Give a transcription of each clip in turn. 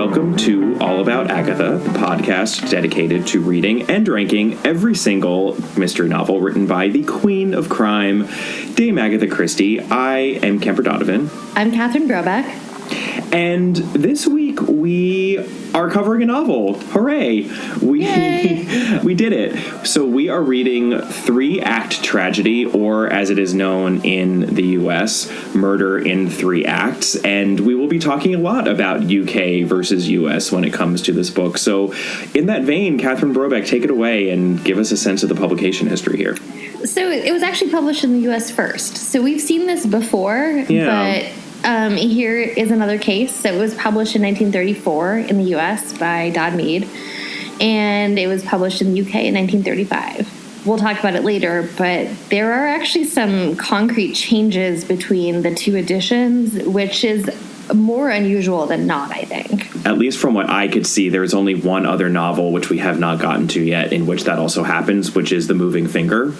welcome to All About Agatha, the podcast dedicated to reading and ranking every single mystery novel written by the Queen of Crime, Dame Agatha Christie. I am Kemper Donovan. I'm Catherine Brobeck. And this week we are covering a novel. Hooray! We did it. So we are reading 3-act tragedy, or as it is known in the US, Murder in 3 Acts. And we will be talking a lot about UK versus US when it comes to this book. So in that vein, Catherine Brobeck, take it away and give us a sense of the publication history here. So it was actually published in the US first. So we've seen this before, but here is another case. So it was published in 1934 in the US by Dodd Mead, and it was published in the UK in 1935. We'll talk about it later, but there are actually some concrete changes between the two editions, which is more unusual than not, I think. At least from what I could see, there's only one other novel, which we have not gotten to yet, in which that also happens, which is The Moving Finger.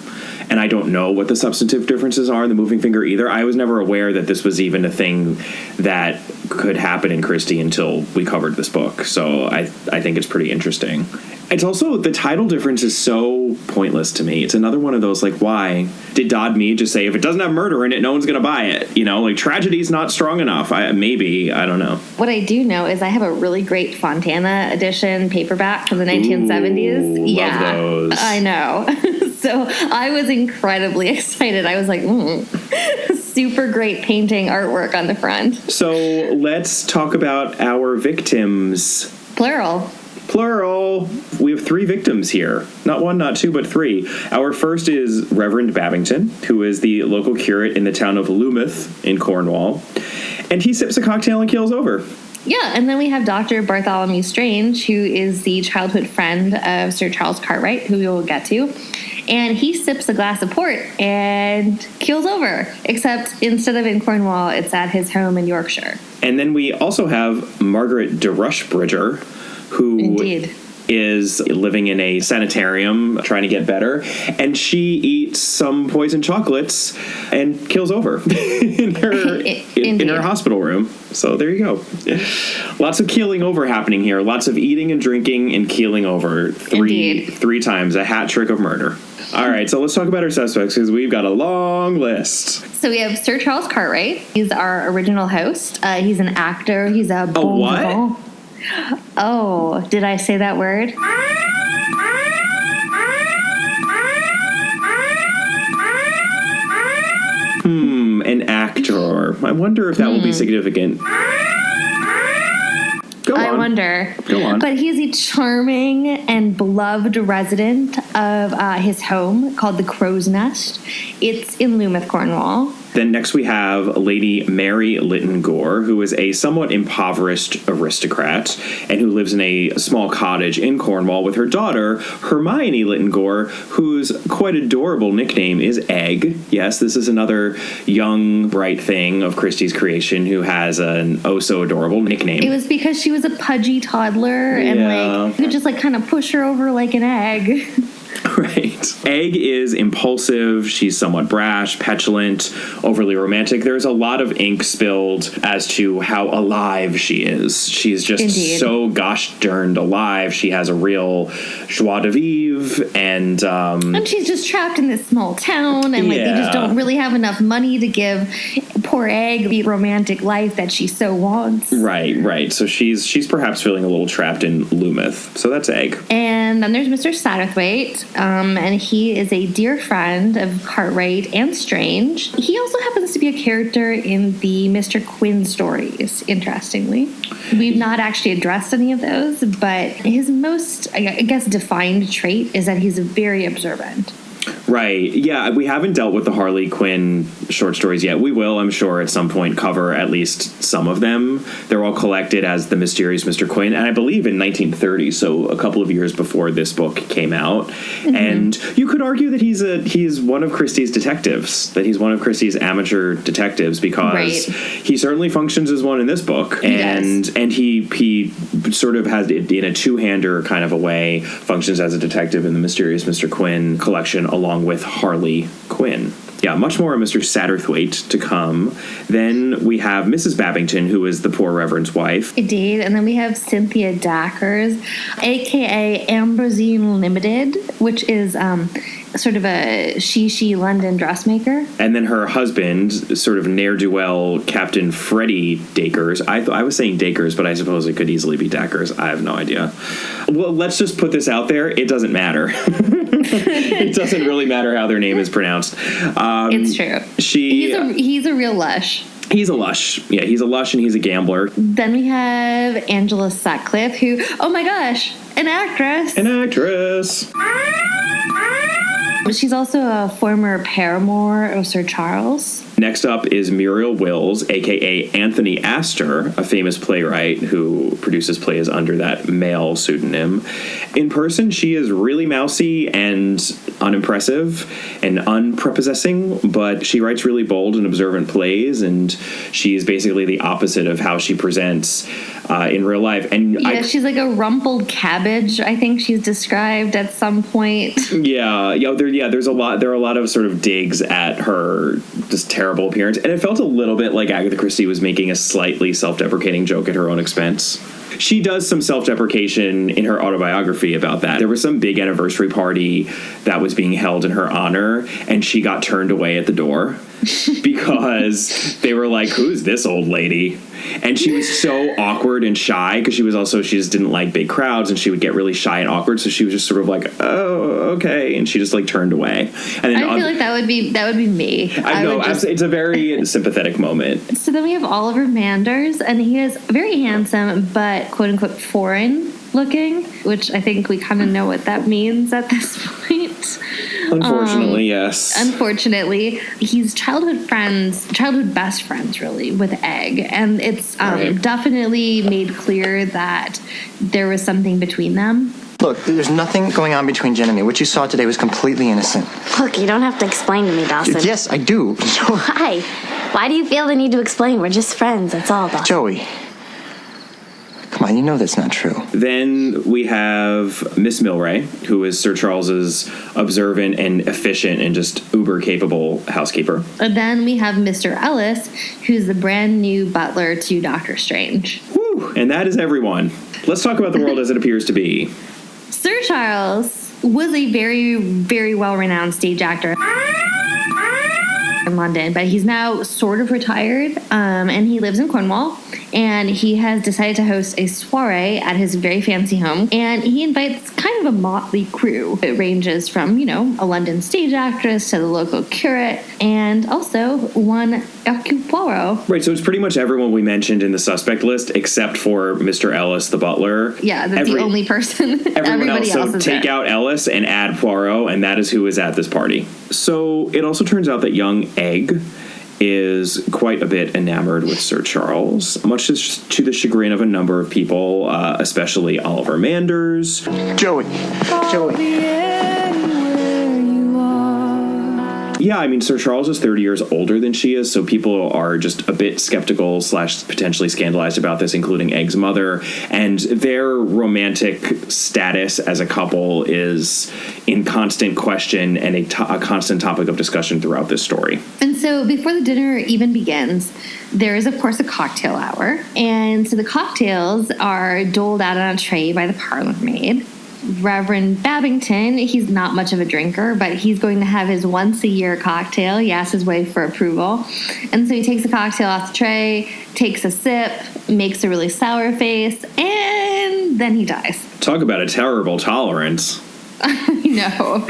And I don't know what the substantive differences are in The Moving Finger either. I was never aware that this was even a thing that could happen in Christie until we covered this book. So I think it's pretty interesting. It's also, the title difference is so pointless to me. It's another one of those, like, why? Did Dodd Mead just say, if it doesn't have murder in it, no one's going to buy it? You know, like, tragedy's not strong enough. Maybe, I don't know. What I do know is I have a really great Fontana edition paperback from the 1970s. Ooh, love those. I know. So I was incredibly excited. I was like, super great painting artwork on the front. So let's talk about our victims. Plural. We have 3 victims here. Not 1, not 2, but 3. Our first is Reverend Babington, who is the local curate in the town of Loomuth in Cornwall. And he sips a cocktail and keels over. Yeah, and then we have Dr. Bartholomew Strange, who is the childhood friend of Sir Charles Cartwright, who we will get to. And he sips a glass of port and keels over, except instead of in Cornwall, it's at his home in Yorkshire. And then we also have Margaret de Rushbridger, who Indeed. is living in a sanitarium trying to get better, and she eats some poison chocolates and kills over in her hospital room. So there you go. Lots of keeling over happening here. Lots of eating and drinking and keeling over three times. A hat trick of murder. All right, so let's talk about our suspects, because we've got a long list. So we have Sir Charles Cartwright. He's our original host. He's an actor. He's a what? Oh, did I say that word? An actor. I wonder if that will be significant. I wonder. Go on. But he's a charming and beloved resident of his home called the Crow's Nest. It's in Loomuth, Cornwall. Then next we have Lady Mary Lytton Gore, who is a somewhat impoverished aristocrat and who lives in a small cottage in Cornwall with her daughter, Hermione Lytton Gore, whose quite adorable nickname is Egg. Yes, this is another young, bright thing of Christie's creation who has an oh-so-adorable nickname. It was because she was a pudgy toddler, and you could just kind of push her over like an egg. Right. Egg is impulsive. She's somewhat brash, petulant, overly romantic. There's a lot of ink spilled as to how alive she is. She's just so gosh darned alive. She has a real joie de vivre, and she's just trapped in this small town, and they just don't really have enough money to give poor Egg the romantic life that she so wants. Right. So she's perhaps feeling a little trapped in Loomuth. So that's Egg. And then there's Mr. Satterthwaite, and he is a dear friend of Cartwright and Strange. He also happens to be a character in the Mr. Quin stories, interestingly. We've not actually addressed any of those, but his most, I guess, defined trait is that he's very observant. Right. Yeah, we haven't dealt with the Harley Quinn short stories yet. We will, I'm sure, at some point cover at least some of them. They're all collected as The Mysterious Mr. Quin, and I believe in 1930, so a couple of years before this book came out. Mm-hmm. And you could argue that he's one of Christie's detectives, that he's one of Christie's amateur detectives, because he certainly functions as one in this book. And he sort of has, in a two-hander kind of a way, functions as a detective in the Mysterious Mr. Quin collection along with Harley Quinn. Yeah, much more on Mr. Satterthwaite to come. Then we have Mrs. Babington, who is the poor Reverend's wife. Indeed. And then we have Cynthia Dackers, a.k.a. Ambrosine Limited, which is sort of a she London dressmaker. And then her husband, sort of ne'er-do-well Captain Freddie Dacres. I was saying Dacres, but I suppose it could easily be Dackers. I have no idea. Well, let's just put this out there. It doesn't matter. It doesn't really matter how their name is pronounced. It's true. He's a real lush. He's a lush. Yeah, he's a lush and he's a gambler. Then we have Angela Sutcliffe, who, oh my gosh, an actress. An actress. She's also a former paramour of Sir Charles. Next up is Muriel Wills, a.k.a. Anthony Astor, a famous playwright who produces plays under that male pseudonym. In person, she is really mousy and unimpressive and unprepossessing, but she writes really bold and observant plays, and she is basically the opposite of how she presents in real life. And yeah, she's like a rumpled cabbage, I think she's described at some point. There are a lot of sort of digs at her just terrible appearance, and it felt a little bit like Agatha Christie was making a slightly self-deprecating joke at her own expense. She does some self-deprecation in her autobiography about that. There was some big anniversary party that was being held in her honor, and she got turned away at the door because they were like, who's this old lady? And she was so awkward and shy because she just didn't like big crowds, and she would get really shy and awkward. So she was just sort of like, oh, okay. And she just like turned away. And then I feel like that would be me. I know. It's a very sympathetic moment. So then we have Oliver Manders, and he is very handsome, but quote unquote foreign looking, which I think we kind of know what that means at this point. Unfortunately, yes. Unfortunately, he's childhood best friends, really, with Egg. And it's definitely made clear that there was something between them. Look, there's nothing going on between Jen and me. What you saw today was completely innocent. Look, you don't have to explain to me, Dawson. Yes, I do. Why? Why do you feel the need to explain? We're just friends, that's all, Dawson. Joey. Come on, you know that's not true. Then we have Miss Milray, who is Sir Charles's observant and efficient and just uber capable housekeeper. And then we have Mr. Ellis, who's the brand new butler to Doctor Strange. Woo! And that is everyone. Let's talk about the world as it appears to be. Sir Charles was a very, very well-renowned stage actor in London, but he's now sort of retired, and he lives in Cornwall, and he has decided to host a soiree at his very fancy home, and he invites kind of a motley crew. It ranges from, a London stage actress to the local curate, and also one Hercule Poirot. Right, so it's pretty much everyone we mentioned in the suspect list except for Mr. Ellis, the butler. Yeah, that's the only person. Everybody else is take out Ellis and add Poirot, and that is who is at this party. So it also turns out that young Egg is quite a bit enamored with Sir Charles, much to the chagrin of a number of people, especially Oliver Manders. Joey. Yeah, I mean, Sir Charles is 30 years older than she is, so people are just a bit skeptical / potentially scandalized about this, including Egg's mother, and their romantic status as a couple is in constant question and a constant topic of discussion throughout this story. And so before the dinner even begins, there is, of course, a cocktail hour, and so the cocktails are doled out on a tray by the parlor maid. Reverend Babington, he's not much of a drinker, but he's going to have his once-a-year cocktail. He asks his wife for approval. And so he takes the cocktail off the tray, takes a sip, makes a really sour face, and then he dies. Talk about a terrible tolerance. I know.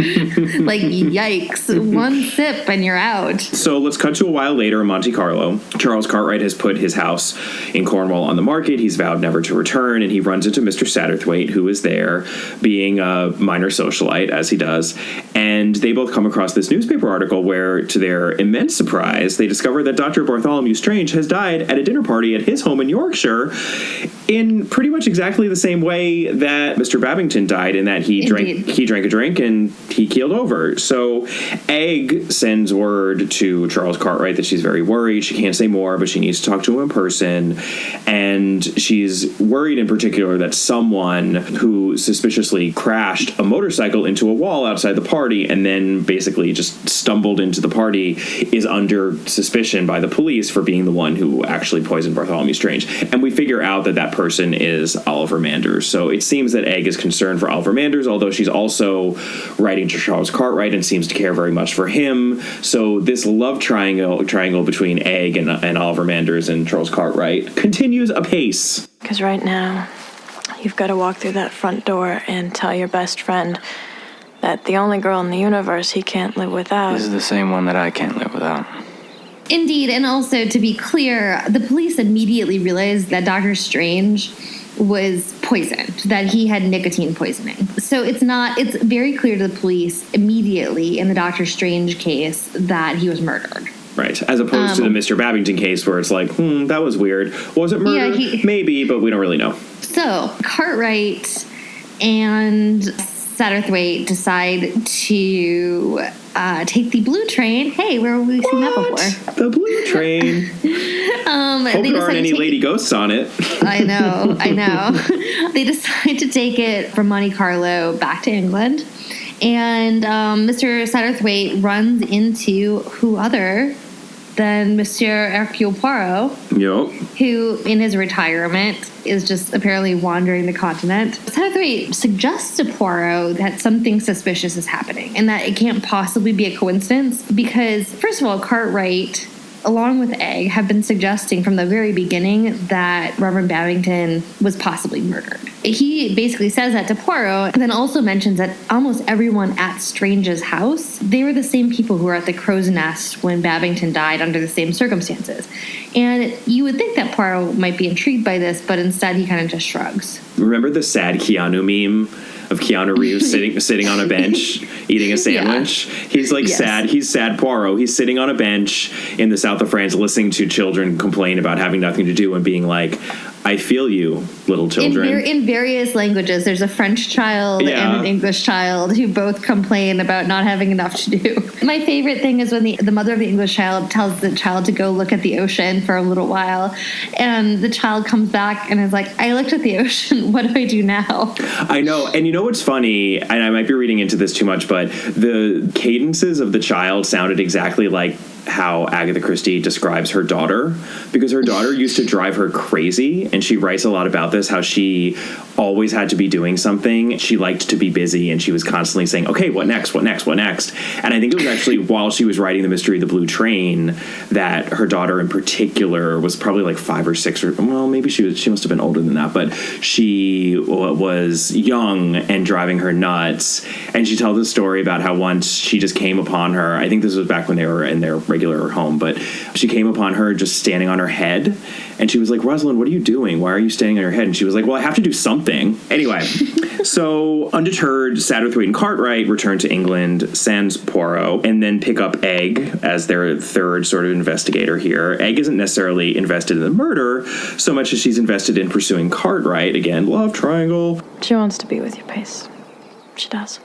Like, yikes. One sip and you're out. So let's cut to a while later in Monte Carlo. Charles Cartwright has put his house in Cornwall on the market. He's vowed never to return, and he runs into Mr. Satterthwaite, who is there, being a minor socialite, as he does. And they both come across this newspaper article where, to their immense surprise, they discover that Dr. Bartholomew Strange has died at a dinner party at his home in Yorkshire in pretty much exactly the same way that Mr. Babington died, in that he drank a drink drink and he keeled over. So Egg sends word to Charles Cartwright that she's very worried. She can't say more, but she needs to talk to him in person. And she's worried in particular that someone who suspiciously crashed a motorcycle into a wall outside the party and then basically just stumbled into the party is under suspicion by the police for being the one who actually poisoned Bartholomew Strange. And we figure out that that person is Oliver Manders. So it seems that Egg is concerned for Oliver Manders, although she's also writing to Charles Cartwright and seems to care very much for him. So this love triangle between Egg and Oliver Manders and Charles Cartwright continues apace. Because right now, you've got to walk through that front door and tell your best friend that the only girl in the universe he can't live without is the same one that I can't live without. Indeed, and also to be clear, the police immediately realized that Dr. Strange was poisoned, that he had nicotine poisoning. So it's very clear to the police immediately in the Dr. Strange case that he was murdered. Right, as opposed to the Mr. Babington case where it's like, that was weird. Was it murder? Yeah, maybe, but we don't really know. So Cartwright and Satterthwaite decide to take the blue train. Hey, where have we seen that before? The blue train. Hope there aren't any lady ghosts on it. I know. They decide to take it from Monte Carlo back to England. And Mr. Satterthwaite runs into who other than Monsieur Hercule Poirot, who, in his retirement, is just apparently wandering the continent. Satterthwaite suggests to Poirot that something suspicious is happening and that it can't possibly be a coincidence because, first of all, Cartwright, along with Egg, have been suggesting from the very beginning that Reverend Babington was possibly murdered. He basically says that to Poirot, and then also mentions that almost everyone at Strange's house, they were the same people who were at the Crow's Nest when Babington died under the same circumstances. And you would think that Poirot might be intrigued by this, but instead he kind of just shrugs. Remember the sad Keanu meme of Keanu Reeves sitting on a bench eating a sandwich? Yeah. He's like sad. He's sad Poirot. He's sitting on a bench in the south of France listening to children complain about having nothing to do and being like, I feel you, little children. In various languages, there's a French child and an English child who both complain about not having enough to do. My favorite thing is when the mother of the English child tells the child to go look at the ocean for a little while, and the child comes back and is like, I looked at the ocean, what do I do now? I know, and you know what's funny, and I might be reading into this too much, but the cadences of the child sounded exactly like how Agatha Christie describes her daughter, because her daughter used to drive her crazy, and she writes a lot about this, how she always had to be doing something. She liked to be busy, and she was constantly saying, okay, what next, what next, what next? And I think it was actually while she was writing The Mystery of the Blue Train that her daughter in particular was probably like 5 or 6, or well, maybe she must have been older than that, but she was young and driving her nuts. And she tells a story about how once she just came upon her, I think this was back when they were in their regular home, but she came upon her just standing on her head, and she was like, Rosalind, what are you doing? Why are you standing on your head? And she was like, well, I have to do something. Anyway, so undeterred, Satterthwaite and Cartwright return to England, sends Poirot, and then pick up Egg as their third sort of investigator here. Egg isn't necessarily invested in the murder so much as she's invested in pursuing Cartwright. Again, love triangle. She wants to be with you, Pace. She does.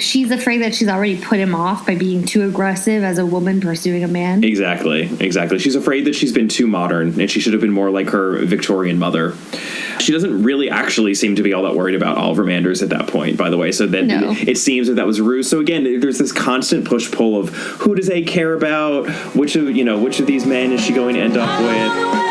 She's afraid that she's already put him off by being too aggressive as a woman pursuing a man. Exactly. She's afraid that she's been too modern and she should have been more like her Victorian mother. She doesn't really actually seem to be all that worried about Oliver Manders at that point, by the way. So then it seems that was a ruse. So again, there's this constant push-pull of who does A care about? Which of these men is she going to end up with?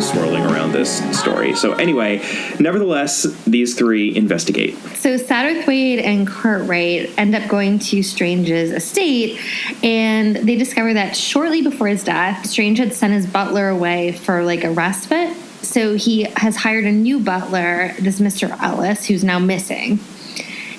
Swirling around this story. So anyway, nevertheless, these three investigate. So Satterthwaite and Cartwright end up going to Strange's estate, and they discover that shortly before his death, Strange had sent his butler away for like a respite. So he has hired a new butler, this Mr. Ellis, who's now missing.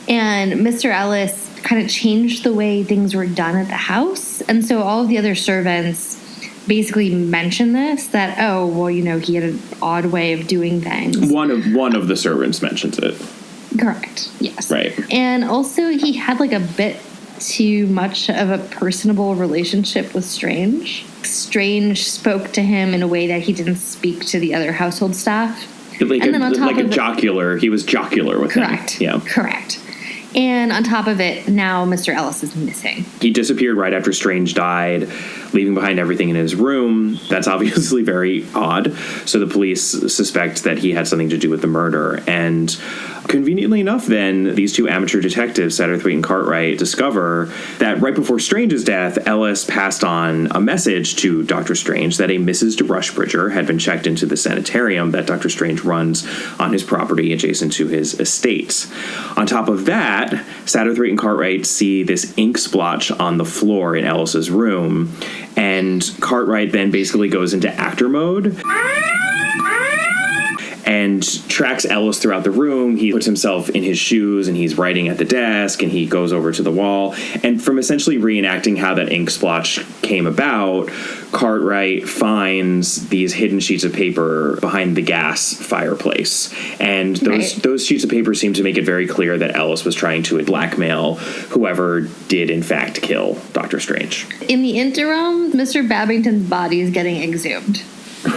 And Mr. Ellis kind of changed the way things were done at the house. And so all of the other servants basically mention this, that, oh, well, he had an odd way of doing things. One of the servants mentions it. Correct. Yes. Right. And also he had like a bit too much of a personable relationship with Strange. Strange spoke to him in a way that he didn't speak to the other household staff. Like a jocular. He was jocular with him. Correct. Yeah. Correct. And on top of it, now Mr. Ellis is missing. He disappeared right after Strange died, leaving behind everything in his room. That's obviously very odd. So the police suspect that he had something to do with the murder. And conveniently enough, then, these two amateur detectives, Satterthwaite and Cartwright, discover that right before Strange's death, Ellis passed on a message to Dr. Strange that a Mrs. de Rushbridger had been checked into the sanitarium that Dr. Strange runs on his property adjacent to his estate. On top of that, Satterthwaite and Cartwright see this ink splotch on the floor in Ellis's room, and Cartwright then basically goes into actor mode and tracks Ellis throughout the room. He puts himself in his shoes and he's writing at the desk, and he goes over to the wall. And from essentially reenacting how that ink splotch came about, Cartwright finds these hidden sheets of paper behind the gas fireplace. And those sheets of paper seem to make it very clear that Ellis was trying to blackmail whoever did in fact kill Dr. Strange. In the interim, Mr. Babington's body is getting exhumed.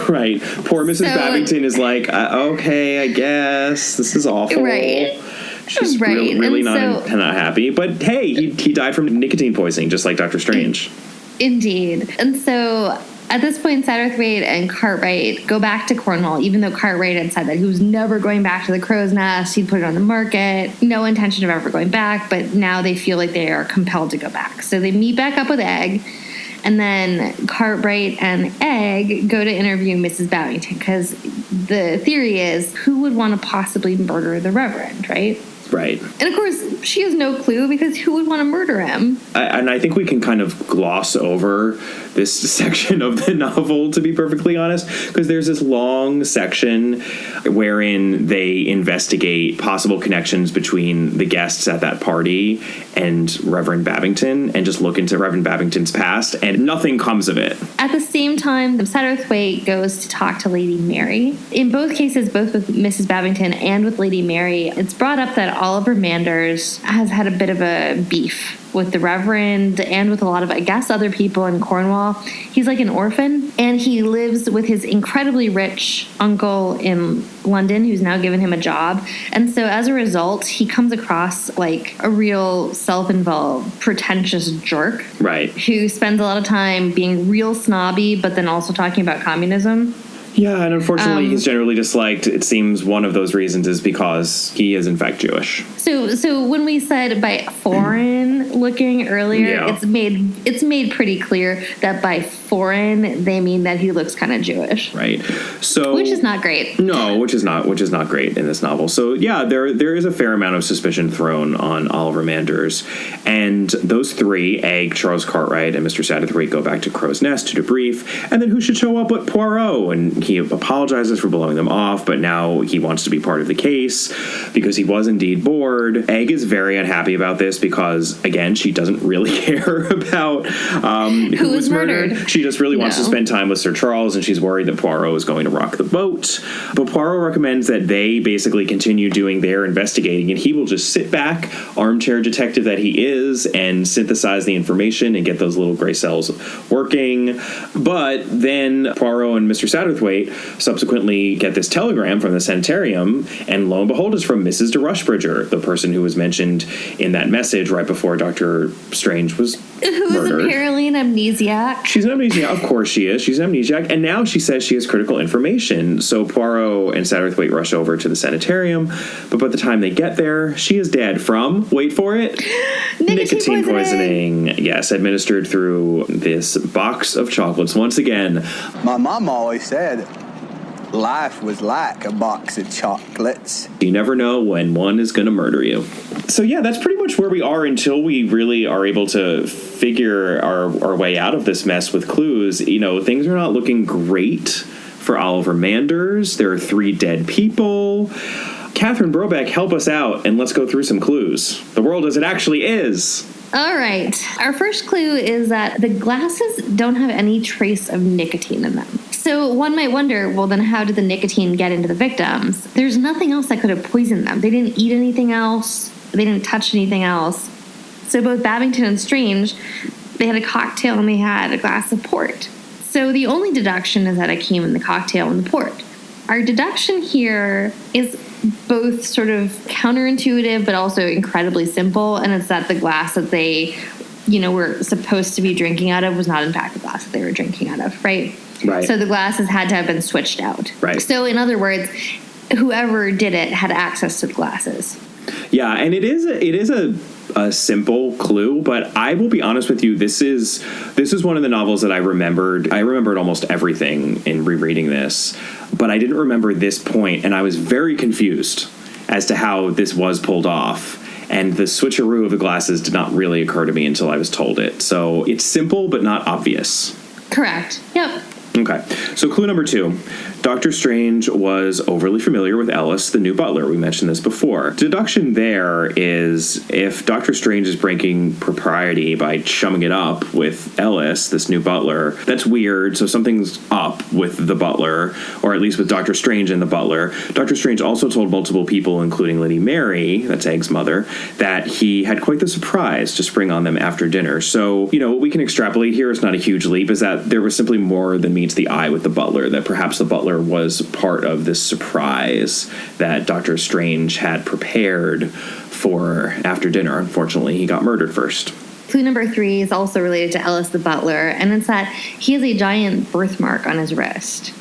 Right. Poor Mrs. Babington is like, okay, I guess. This is awful. Right. She's really not happy. But hey, he died from nicotine poisoning, just like Dr. Strange. Indeed. And so at this point, Satterthwaite and Cartwright go back to Cornwall, even though Cartwright had said that he was never going back to the Crow's Nest. He'd put it on the market. No intention of ever going back. But now they feel like they are compelled to go back. So they meet back up with Egg. And then Cartwright and Egg go to interview Mrs. Babington, because the theory is, who would want to possibly murder the Reverend, right? Right. And of course, she has no clue, because who would want to murder him? And I think we can kind of gloss over this section of the novel, to be perfectly honest, because there's this long section wherein they investigate possible connections between the guests at that party and Reverend Babington, and just look into Reverend Babington's past, and nothing comes of it. At the same time, Satterthwaite goes to talk to Lady Mary. In both cases, both with Mrs. Babington and with Lady Mary, it's brought up that Oliver Manders has had a bit of a beef with the Reverend and with a lot of, I guess, other people in Cornwall. He's like an orphan, and he lives with his incredibly rich uncle in London, who's now given him a job. And so as a result, he comes across like a real self-involved, pretentious jerk. Right. Who spends a lot of time being real snobby, but then also talking about communism. Yeah, and unfortunately, he's generally disliked. It seems one of those reasons is because he is, in fact, Jewish. So when we said by foreign looking earlier, it's made pretty clear that by foreign they mean that he looks kind of Jewish, right? So which is not great. No, which is not great in this novel. So yeah, there is a fair amount of suspicion thrown on Oliver Manders, and those three, Egg, Charles Cartwright, and Mr. Satterthwaite, go back to Crow's Nest to debrief. And then who should show up but Poirot? And he apologizes for blowing them off, but now he wants to be part of the case because he was indeed bored. Egg is very unhappy about this because, again, she doesn't really care about who was murdered. She just really wants to spend time with Sir Charles, and she's worried that Poirot is going to rock the boat. But Poirot recommends that they basically continue doing their investigating, and he will just sit back, armchair detective that he is, and synthesize the information and get those little gray cells working. But then Poirot and Mr. Satterthwaite subsequently get this telegram from the sanitarium, and lo and behold, it's from Mrs. de Rushbridger, the person who was mentioned in that message right before Dr. Strange was murdered. Who's apparently an amnesiac. She's an amnesiac. Of course she is. She's an amnesiac. And now she says she has critical information. So Poirot and Satterthwaite rush over to the sanitarium. But by the time they get there, she is dead from, wait for it, nicotine poisoning. Yes, administered through this box of chocolates. Once again, my mom always said life was like a box of chocolates. You never know when one is going to murder you. So yeah, that's pretty much where we are until we really are able to figure our way out of this mess with clues. You know, things are not looking great for Oliver Manders. There are 3 dead people. Catherine Brobeck, help us out, and let's go through some clues. The world as it actually is. All right. Our first clue is that the glasses don't have any trace of nicotine in them. So one might wonder, well, then how did the nicotine get into the victims? There's nothing else that could have poisoned them. They didn't eat anything else. They didn't touch anything else. So both Babington and Strange, they had a cocktail and they had a glass of port. So the only deduction is that it came in the cocktail and the port. Our deduction here is both sort of counterintuitive but also incredibly simple, and it's that the glass that they, were supposed to be drinking out of was not in fact the glass that they were drinking out of, right? Right. So the glasses had to have been switched out. Right. So in other words, whoever did it had access to the glasses. Yeah, and it is a simple clue, but I will be honest with you, this is one of the novels that I remembered. I remembered almost everything in rereading this, but I didn't remember this point, and I was very confused as to how this was pulled off. And the switcheroo of the glasses did not really occur to me until I was told it. So it's simple, but not obvious. Correct. Yep. Okay, so clue number 2. Dr. Strange was overly familiar with Ellis, the new butler. We mentioned this before. Deduction there is if Dr. Strange is breaking propriety by chumming it up with Ellis, this new butler, that's weird. So something's up with the butler, or at least with Dr. Strange and the butler. Dr. Strange also told multiple people, including Lady Mary, that's Egg's mother, that he had quite the surprise to spring on them after dinner. So, what we can extrapolate here, it's not a huge leap, is that there was simply more than meets the eye with the butler, that perhaps the butler was part of this surprise that Dr. Strange had prepared for after dinner. Unfortunately, he got murdered first. Clue number 3 is also related to Ellis the butler, and it's that he has a giant birthmark on his wrist.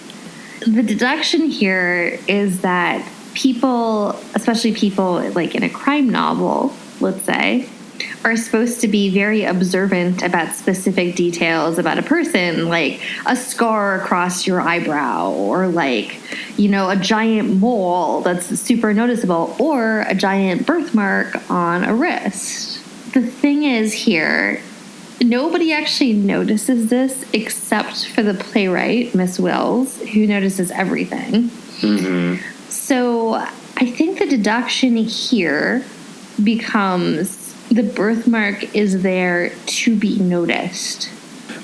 The deduction here is that people, especially people like in a crime novel, let's say, are supposed to be very observant about specific details about a person, like a scar across your eyebrow, or a giant mole that's super noticeable, or a giant birthmark on a wrist. The thing is here, nobody actually notices this except for the playwright, Miss Wills, who notices everything. Mm-hmm. So I think the deduction here becomes the birthmark is there to be noticed.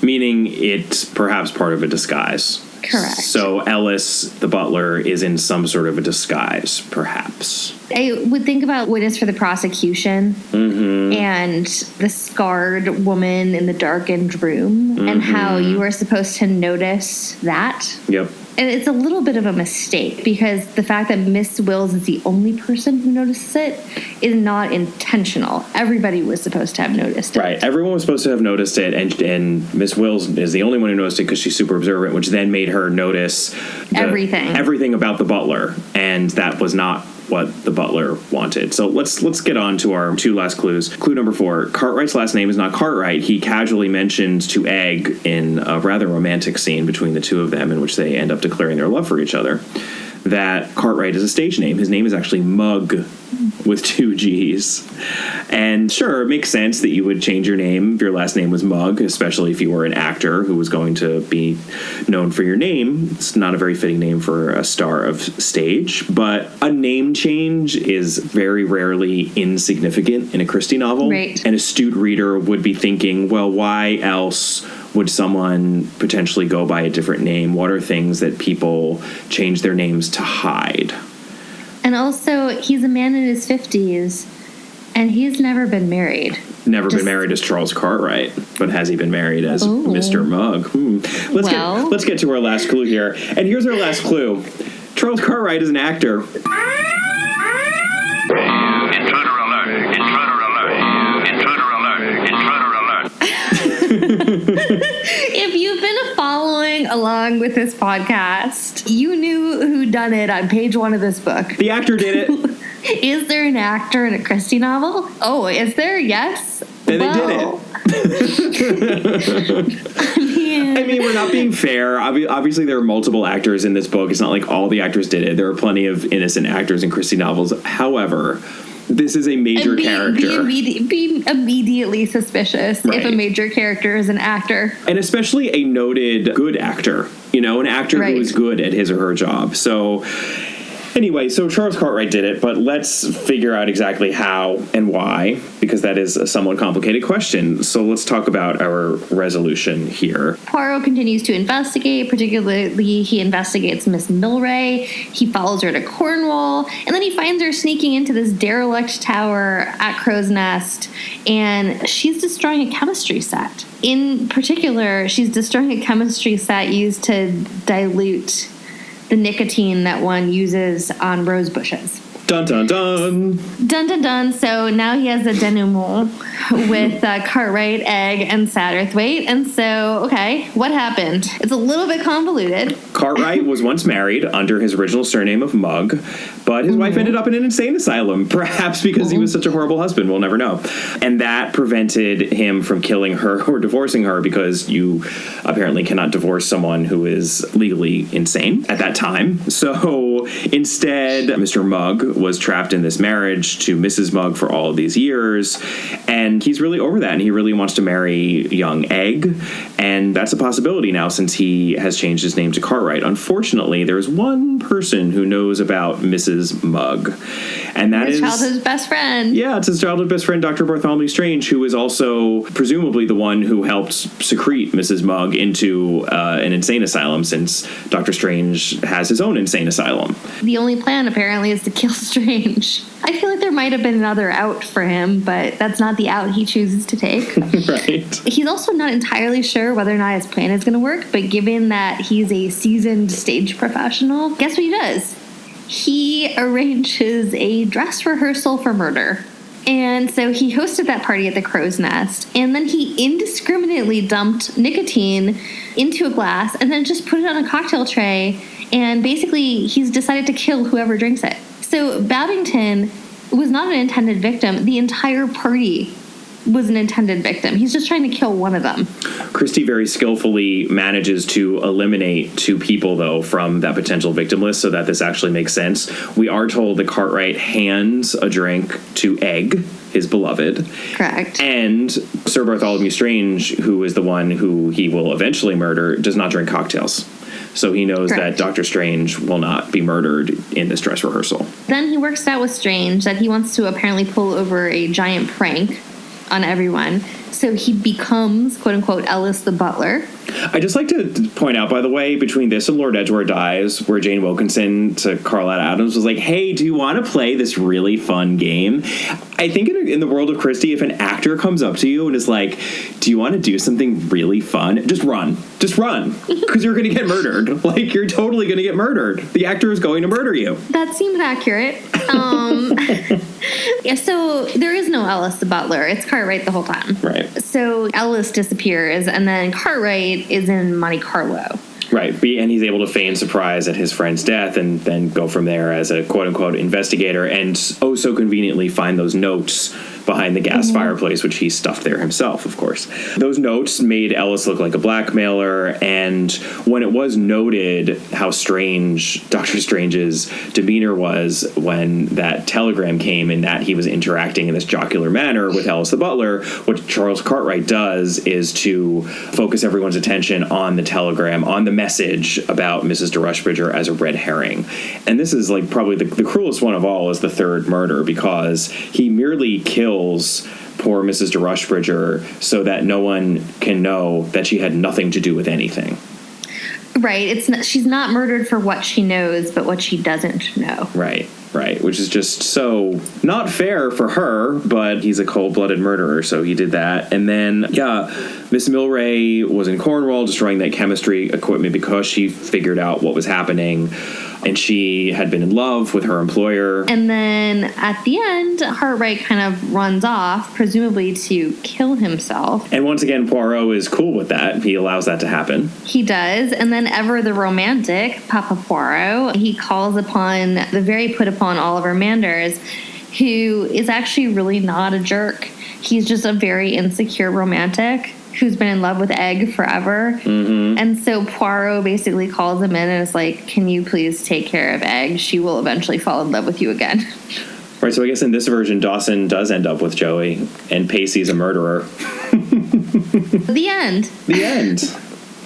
Meaning it's perhaps part of a disguise. Correct. So Ellis, the butler, is in some sort of a disguise, perhaps. I would think about witness for the prosecution and the scarred woman in the darkened room and how you are supposed to notice that. Yep. And it's a little bit of a mistake because the fact that Miss Wills is the only person who notices it is not intentional. Everybody was supposed to have noticed it. Right. Everyone was supposed to have noticed it, and Miss Wills is the only one who noticed it because she's super observant, which then made her notice everything about the butler, and that was not what the butler wanted. So let's get on to our 2 last clues. Clue number 4. Cartwright's last name is not Cartwright. He casually mentions to Egg in a rather romantic scene between the two of them in which they end up declaring their love for each other that Cartwright is a stage name. His name is actually Mugg with 2 G's. And sure, it makes sense that you would change your name if your last name was Mugg, especially if you were an actor who was going to be known for your name. It's not a very fitting name for a star of stage, but a name change is very rarely insignificant in a Christie novel. Right. An astute reader would be thinking, well, why else would someone potentially go by a different name? What are things that people change their names to hide? And also, he's a man in his 50s, and he's never been married. Been married as Charles Cartwright, but has he been married as Mr. Mugg? Let's get to our last clue here. And here's our last clue. Charles Cartwright is an actor. Intruder alert! Intruder alert! Intruder alert! Intruder alert! If you've been following along with this podcast, you knew who done it on page 1 of this book. The actor did it. Is there an actor in a Christie novel? Oh, is there? Yes. And they did it. I mean, we're not being fair. Obviously, there are multiple actors in this book. It's not like all the actors did it. There are plenty of innocent actors in Christie novels. However, this is a major character. Be immediately suspicious if a major character is an actor. And especially a noted good actor. An actor who is good at his or her job. So Anyway, so Charles Cartwright did it, but let's figure out exactly how and why, because that is a somewhat complicated question. So let's talk about our resolution here. Poirot continues to investigate, particularly he investigates Miss Milray. He follows her to Cornwall, and then he finds her sneaking into this derelict tower at Crow's Nest, and she's destroying a chemistry set. In particular, she's destroying a chemistry set used to dilute the nicotine that one uses on rose bushes. Dun, dun, dun. Dun, dun, dun. So now he has a denouement with Cartwright, Egg, and Satterthwaite. And so, okay, what happened? It's a little bit convoluted. Cartwright was once married under his original surname of Mugg, but his wife ended up in an insane asylum, perhaps because he was such a horrible husband. We'll never know. And that prevented him from killing her or divorcing her, because you apparently cannot divorce someone who is legally insane at that time. So instead, Mr. Mugg was trapped in this marriage to Mrs. Mugg for all of these years, and he's really over that, and he really wants to marry young Egg, and that's a possibility now since he has changed his name to Cartwright. Unfortunately, there's one person who knows about Mrs. Mugg, and that is... His childhood best friend. Yeah, it's his childhood best friend, Dr. Bartholomew Strange, who is also presumably the one who helped secrete Mrs. Mugg into an insane asylum, since Dr. Strange has his own insane asylum. The only plan, apparently, is to kill Strange. I feel like there might have been another out for him, but that's not the out he chooses to take. Right. He's also not entirely sure whether or not his plan is going to work, but given that he's a seasoned stage professional, guess what he does? He arranges a dress rehearsal for murder. And so he hosted that party at the Crow's Nest, and then he indiscriminately dumped nicotine into a glass and then just put it on a cocktail tray, and basically he's decided to kill whoever drinks it. So Babington was not an intended victim. The entire party was an intended victim. He's just trying to kill one of them. Christie very skillfully manages to eliminate two people, though, from that potential victim list so that this actually makes sense. We are told that Cartwright hands a drink to Egg, his beloved. Correct. And Sir Bartholomew Strange, who is the one who he will eventually murder, does not drink cocktails. So he knows Correct. that Dr. Strange will not be murdered in this dress rehearsal. Then he works out with Strange that he wants to apparently pull over a giant prank on everyone. So he becomes, quote-unquote, Ellis the butler. I just like to point out, by the way, between this and Lord Edgware Dies, where Jane Wilkinson to Carlotta Adams was like, hey, do you want to play this really fun game? I think in the world of Christie, if an actor comes up to you and is like, do you want to do something really fun? Just run. Just run. Because you're going to get murdered. Like, you're totally going to get murdered. The actor is going to murder you. That seems accurate. Yeah, so there is no Ellis the butler. It's Cartwright the whole time. Right. So Ellis disappears, and then Cartwright is in Monte Carlo. Right, and he's able to feign surprise at his friend's death and then go from there as a quote-unquote investigator and oh so conveniently find those notes behind the gas fireplace, which he stuffed there himself, of course. Those notes made Ellis look like a blackmailer, and when it was noted how strange Dr. Strange's demeanor was when that telegram came and that he was interacting in this jocular manner with Ellis the butler, what Charles Cartwright does is to focus everyone's attention on the telegram, on the message about Mrs. de Rushbridger as a red herring. And this is like probably the cruelest one of all is the third murder, because he merely kills poor Mrs. de Rushbridger so that no one can know that she had nothing to do with anything. Right. She's not murdered for what she knows, but what she doesn't know. Right. Right, which is just so not fair for her, but he's a cold-blooded murderer, so he did that. And then, Miss Milray was in Cornwall destroying that chemistry equipment because she figured out what was happening, and she had been in love with her employer. And then at the end, Cartwright kind of runs off, presumably to kill himself. And once again, Poirot is cool with that. He allows that to happen. He does. And then ever the romantic, Papa Poirot, he calls upon the very put upon Oliver Manders, who is actually really not a jerk. He's just a very insecure romantic who's been in love with Egg forever. Mm-hmm. And so Poirot basically calls him in and is like, can you please take care of Egg? She will eventually fall in love with you again. Right, so I guess in this version, Dawson does end up with Joey, and Pacey's a murderer. The end. The end.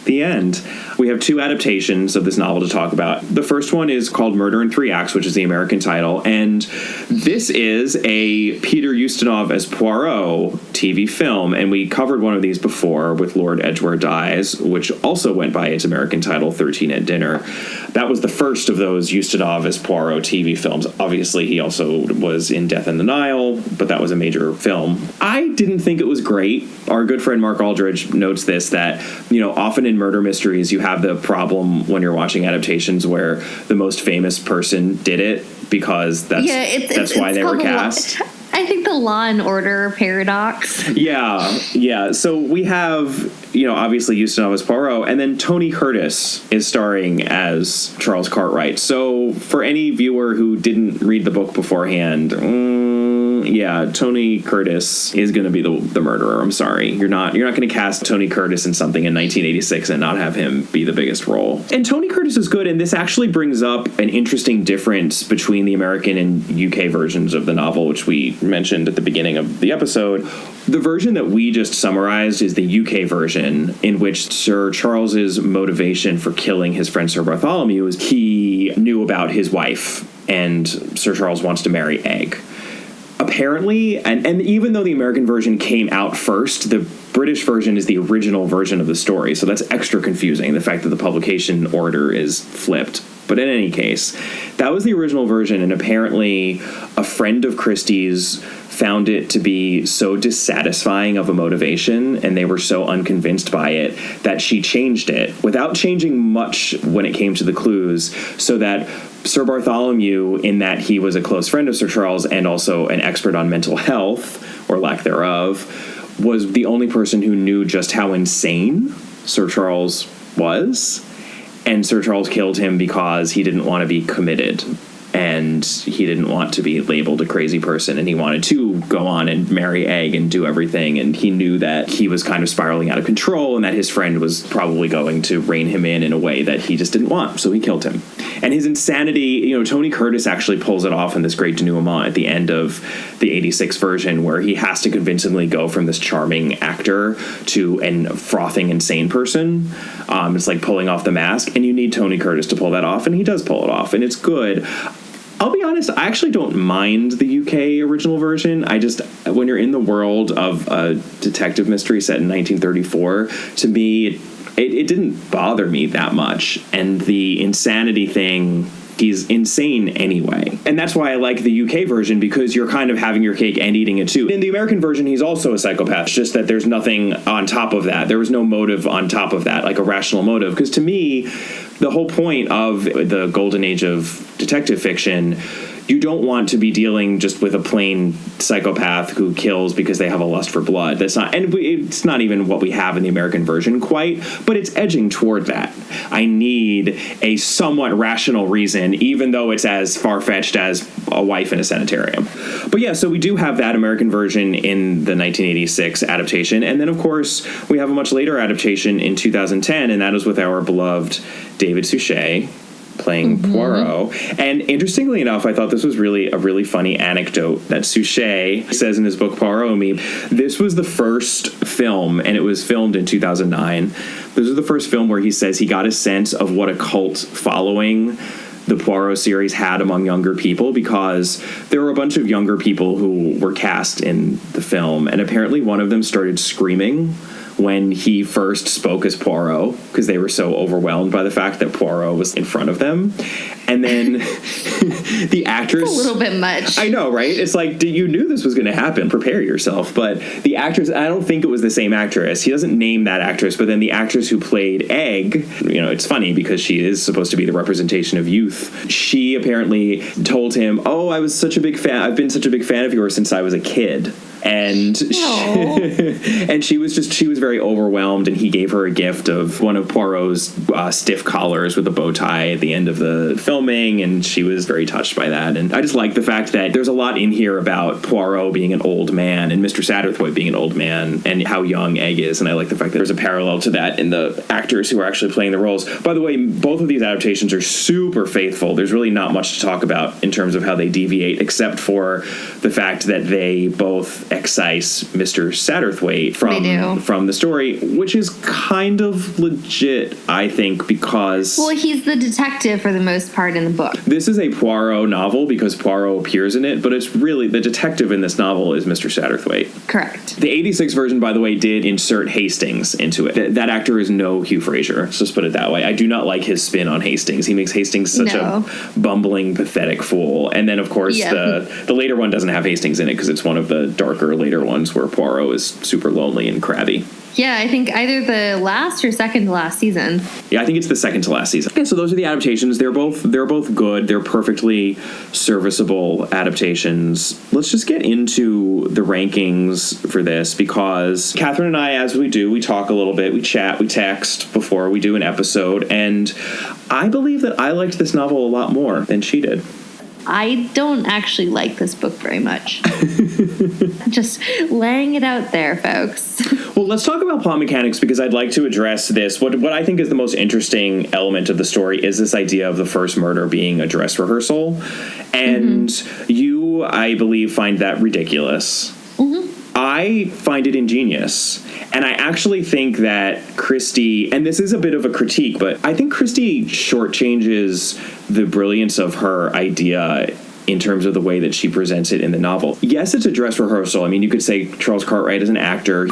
The end. We have 2 adaptations of this novel to talk about. The first one is called Murder in 3 Acts, which is the American title, and this is a Peter Ustinov as Poirot TV film, and we covered one of these before with Lord Edgware Dies, which also went by its American title, 13 at Dinner. That was the first of those Ustinov as Poirot TV films. Obviously, he also was in Death in the Nile, but that was a major film. I didn't think it was great. Our good friend Mark Aldridge notes this, that, often in murder mysteries, you have the problem when you're watching adaptations where the most famous person did it because that's why they were cast. I think the Law and Order paradox. Yeah. So we have, obviously Ustinov as Poirot, and then Tony Curtis is starring as Charles Cartwright. So for any viewer who didn't read the book beforehand, Tony Curtis is going to be the murderer. I'm sorry. You're not going to cast Tony Curtis in something in 1986 and not have him be the biggest role. And Tony Curtis is good, and this actually brings up an interesting difference between the American and UK versions of the novel, which we mentioned at the beginning of the episode. The version that we just summarized is the UK version, in which Sir Charles's motivation for killing his friend Sir Bartholomew is he knew about his wife, and Sir Charles wants to marry Egg. Apparently, and even though the American version came out first, the British version is the original version of the story, so that's extra confusing, the fact that the publication order is flipped. But in any case, that was the original version, and apparently a friend of Christie's found it to be so dissatisfying of a motivation, and they were so unconvinced by it, that she changed it without changing much when it came to the clues, so that Sir Bartholomew, in that he was a close friend of Sir Charles and also an expert on mental health, or lack thereof, was the only person who knew just how insane Sir Charles was. And Sir Charles killed him because he didn't want to be committed. And he didn't want to be labeled a crazy person, and he wanted to go on and marry Egg and do everything, and he knew that he was kind of spiraling out of control and that his friend was probably going to rein him in a way that he just didn't want, so he killed him. And his insanity, Tony Curtis actually pulls it off in this great denouement at the end of the 86 version, where he has to convincingly go from this charming actor to a frothing insane person. It's like pulling off the mask, and you need Tony Curtis to pull that off, and he does pull it off, and it's good. I'll be honest, I actually don't mind the UK original version. When you're in the world of a detective mystery set in 1934, to me, it didn't bother me that much. And the insanity thing, he's insane anyway. And that's why I like the UK version, because you're kind of having your cake and eating it too. In the American version, he's also a psychopath. It's just that there's nothing on top of that. There was no motive on top of that, like a rational motive. Because to me, the whole point of the golden age of detective fiction, you don't want to be dealing just with a plain psychopath who kills because they have a lust for blood. It's not even what we have in the American version quite, but it's edging toward that. I need a somewhat rational reason, even though it's as far-fetched as a wife in a sanitarium. But yeah, so we do have that American version in the 1986 adaptation, and then of course we have a much later adaptation in 2010, and that is with our beloved David Suchet playing Poirot. And interestingly enough, I thought this was really a really funny anecdote that Suchet says in his book Poirot Me. This was the first film, and it was filmed in 2009. This was the first film where he says he got a sense of what a cult following the Poirot series had among younger people, because there were a bunch of younger people who were cast in the film, and apparently one of them started screaming when he first spoke as Poirot, because they were so overwhelmed by the fact that Poirot was in front of them. And then the actress... It's a little bit much. I know, right? It's like, you knew this was going to happen. Prepare yourself. But the actress, I don't think it was the same actress. He doesn't name that actress, but then the actress who played Egg, it's funny because she is supposed to be the representation of youth. She apparently told him, "Oh, I was such a big fan. I've been such a big fan of yours since I was a kid." And she was very overwhelmed, and he gave her a gift of one of Poirot's stiff collars with a bow tie at the end of the filming, and she was very touched by that. And I just like the fact that there's a lot in here about Poirot being an old man and Mr. Satterthwaite being an old man and how young Egg is, and I like the fact that there's a parallel to that in the actors who are actually playing the roles. By the way, both of these adaptations are super faithful. There's really not much to talk about in terms of how they deviate, except for the fact that they both excise Mr. Satterthwaite from the story, which is kind of legit, I think, because... Well, he's the detective for the most part in the book. This is a Poirot novel because Poirot appears in it, but it's really, the detective in this novel is Mr. Satterthwaite. Correct. The 86 version, by the way, did insert Hastings into it. That actor is no Hugh Fraser, let's just put it that way. I do not like his spin on Hastings. He makes Hastings such a bumbling, pathetic fool. And then, of course, the later one doesn't have Hastings in it because it's one of the darker later ones where Poirot is super lonely and crabby. Yeah, I think either the last or second to last season. Yeah, I think it's the second to last season. Okay, so those are the adaptations. They're both good. They're perfectly serviceable adaptations. Let's just get into the rankings for this because Catherine and I, as we do, we talk a little bit, we chat, we text before we do an episode, and I believe that I liked this novel a lot more than she did. I don't actually like this book very much. Just laying it out there, folks. Well, let's talk about plot mechanics because I'd like to address this. What I think is the most interesting element of the story is this idea of the first murder being a dress rehearsal. And you, I believe, find that ridiculous. I find it ingenious. And I actually think that Christie, and this is a bit of a critique, but I think Christie shortchanges the brilliance of her idea in terms of the way that she presents it in the novel. Yes, it's a dress rehearsal. I mean, you could say Charles Cartwright is an actor.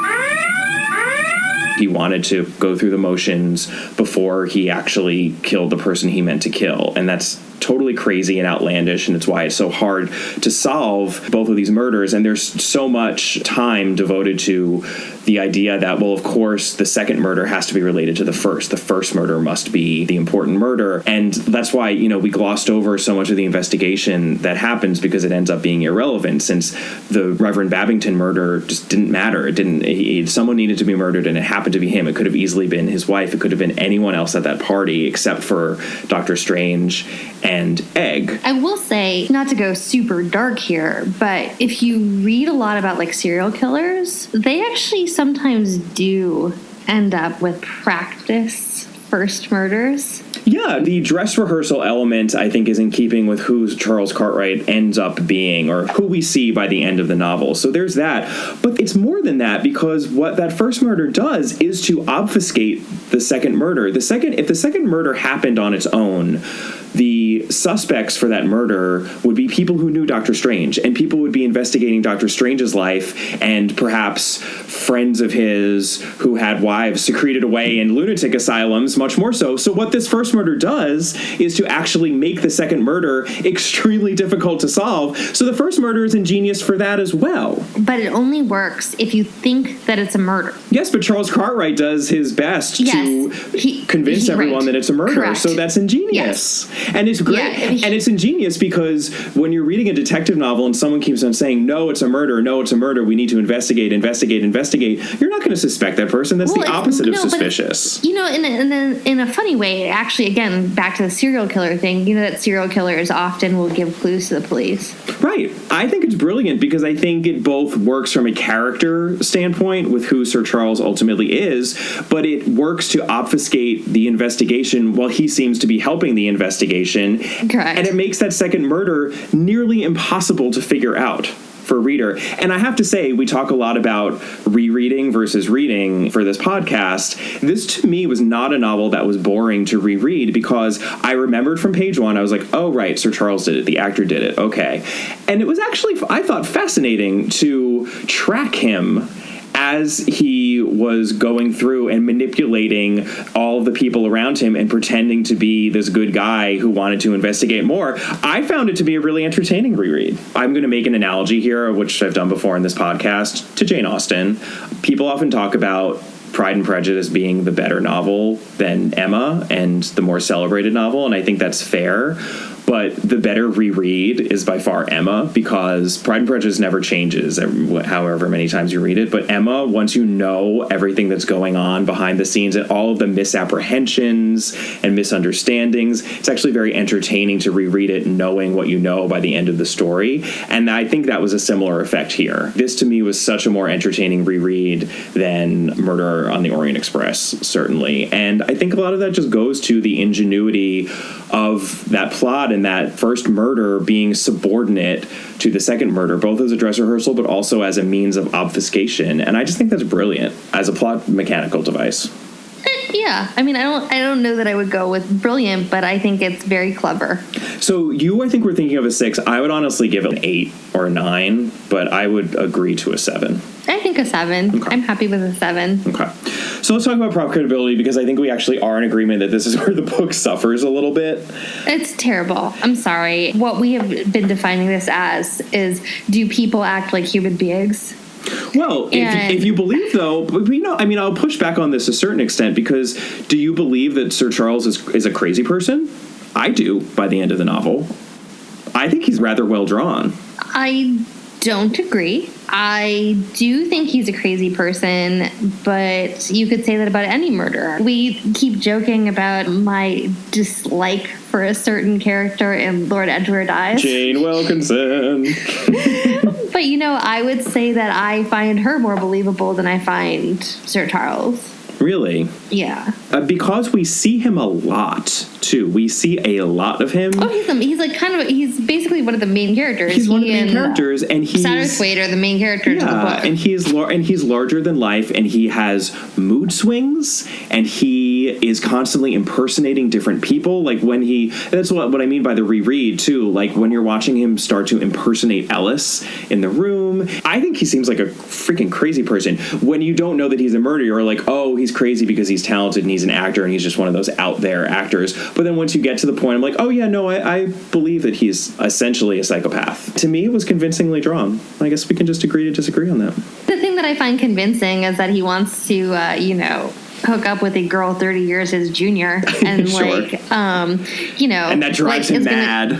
He wanted to go through the motions before he actually killed the person he meant to kill. And that's totally crazy and outlandish, and it's why it's so hard to solve both of these murders. And there's so much time devoted to the idea that, well, of course, the second murder has to be related to the first. The first murder must be the important murder. And that's why, we glossed over so much of the investigation that happens because it ends up being irrelevant, since the Reverend Babington murder just didn't matter. Someone needed to be murdered, and it happened to be him. It could have easily been his wife. It could have been anyone else at that party except for Dr. Strange and Egg. I will say, not to go super dark here, but if you read a lot about serial killers, they actually sometimes do end up with practice first murders. Yeah, the dress rehearsal element, I think, is in keeping with who Charles Cartwright ends up being, or who we see by the end of the novel. So there's that. But it's more than that, because what that first murder does is to obfuscate the second murder. If the second murder happened on its own, the suspects for that murder would be people who knew Dr. Strange, and people would be investigating Dr. Strange's life, and perhaps friends of his who had wives secreted away in lunatic asylums, much more so. So what this first murder does is to actually make the second murder extremely difficult to solve. So the first murder is ingenious for that as well. But it only works if you think that it's a murder. Yes, but Charles Cartwright does his best to convince everyone that it's a murder. Correct. So that's ingenious. Yes. And it's great. Yeah, and it's ingenious because when you're reading a detective novel and someone keeps on saying, no, it's a murder, we need to investigate, you're not going to suspect that person. That's the opposite of suspicious. In a funny way, actually, again, back to the serial killer thing, that serial killers often will give clues to the police. Right. I think it's brilliant because I think it both works from a character standpoint with who Sir Charles ultimately is, but it works to obfuscate the investigation while he seems to be helping the investigation. Correct. And it makes that second murder nearly impossible to figure out for a reader. And I have to say, we talk a lot about rereading versus reading for this podcast. This, to me, was not a novel that was boring to reread because I remembered from page one, I was like, oh, right, Sir Charles did it. The actor did it. Okay. And it was actually, I thought, fascinating to track him as he was going through and manipulating all of the people around him and pretending to be this good guy who wanted to investigate more. I found it to be a really entertaining reread. I'm going to make an analogy here, which I've done before in this podcast, to Jane Austen. People often talk about Pride and Prejudice being the better novel than Emma and the more celebrated novel, and I think that's fair. But the better reread is by far Emma, because Pride and Prejudice never changes however many times you read it. But Emma, once you know everything that's going on behind the scenes and all of the misapprehensions and misunderstandings, it's actually very entertaining to reread it knowing what you know by the end of the story. And I think that was a similar effect here. This, to me, was such a more entertaining reread than Murder on the Orient Express, certainly. And I think a lot of that just goes to the ingenuity of that plot in that first murder being subordinate to the second murder, both as a dress rehearsal, but also as a means of obfuscation. And I just think that's brilliant as a plot mechanical device. Yeah, I mean, I don't know that I would go with brilliant, but I think it's very clever. So I think we're thinking of a 6. I would honestly give it an 8 or a 9, but I would agree to a 7. I think a 7. Okay. I'm happy with a 7. Okay. So let's talk about prop credibility, because I think we actually are in agreement that this is where the book suffers a little bit. It's terrible. I'm sorry. What we have been defining this as is, do people act like human beings? Well, if you believe, though, I'll push back on this a certain extent, because do you believe that Sir Charles is a crazy person? I do, by the end of the novel. I think he's rather well drawn. I don't agree. I do think he's a crazy person, but you could say that about any murderer. We keep joking about my dislike for a certain character in Lord Edward Dies. Jane Wilkinson. But, I would say that I find her more believable than I find Sir Charles. Really? Yeah. Because we see him a lot, too. We see a lot of him. Oh, he's basically one of the main characters. He's one of the main characters, and he's Satterthwaite are the main characters of the book. And he's larger than life, and he has mood swings, and he is constantly impersonating different people. Like that's what I mean by the reread too. Like when you're watching him start to impersonate Ellis in the room, I think he seems like a freaking crazy person. When you don't know that he's a murderer, you're like, oh, he's crazy because he's talented and he's an actor and he's just one of those out there actors. But then once you get to the point, I'm like, oh yeah, no, I believe that he's essentially a psychopath. To me, it was convincingly drawn. I guess we can just agree to disagree on that. The thing that I find convincing is that he wants to, hook up with a girl 30 years his junior, and sure. And that drives him mad.